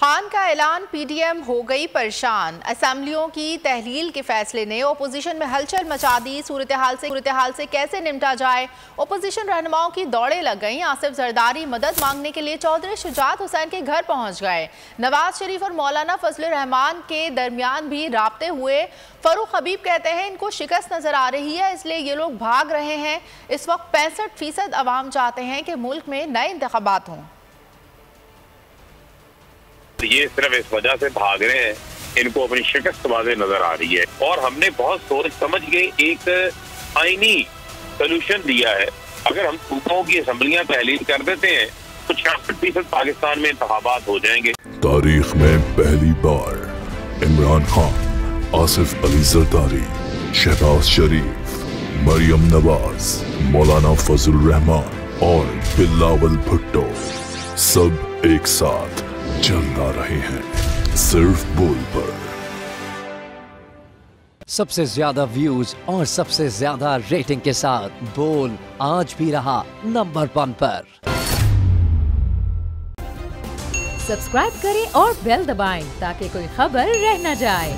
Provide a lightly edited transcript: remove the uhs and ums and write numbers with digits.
खान का ऐलान, पीडीएम हो गई परेशान। असेंबलियों की तहलील के फैसले ने ओपोजिशन में हलचल मचा दी। सूरत हाल से कैसे निपटा जाए, ओपोजिशन रहनुमाओं की दौड़ें लग गईं। आसिफ जरदारी मदद मांगने के लिए चौधरी शुजात हुसैन के घर पहुंच गए। नवाज शरीफ और मौलाना फजल रहमान के दरमियान भी राब्ते हुए। फरूक हबीब कहते हैं इनको शिकस्त नजर आ रही है, इसलिए ये लोग भाग रहे हैं। इस वक्त 65% अवाम चाहते हैं कि मुल्क में नए इंतखाबात हों। ये सिर्फ इस वजह से भाग रहे हैं, इनको अपनी शिकस्त वाज़ेह नजर आ रही है और हमने बहुत सोच समझ के एक आईनी सोल्यूशन दिया है। अगर हम सूबाओं की असम्बलियां तहलील कर देते हैं तो 66% पाकिस्तान में इंतखाबात हो जाएंगे। तारीख में पहली बार इमरान खान, आसिफ अली जरदारी, शहबाज शरीफ, मरियम नवाज, मौलाना फजल रहमान और बिलावल भुट्टो सब एक साथ चलता रहे हैं सिर्फ बोल पर। सबसे ज्यादा व्यूज और सबसे ज्यादा रेटिंग के साथ बोल आज भी रहा नंबर 1 पर। सब्सक्राइब करें और बेल दबाएं ताकि कोई खबर रह न जाए।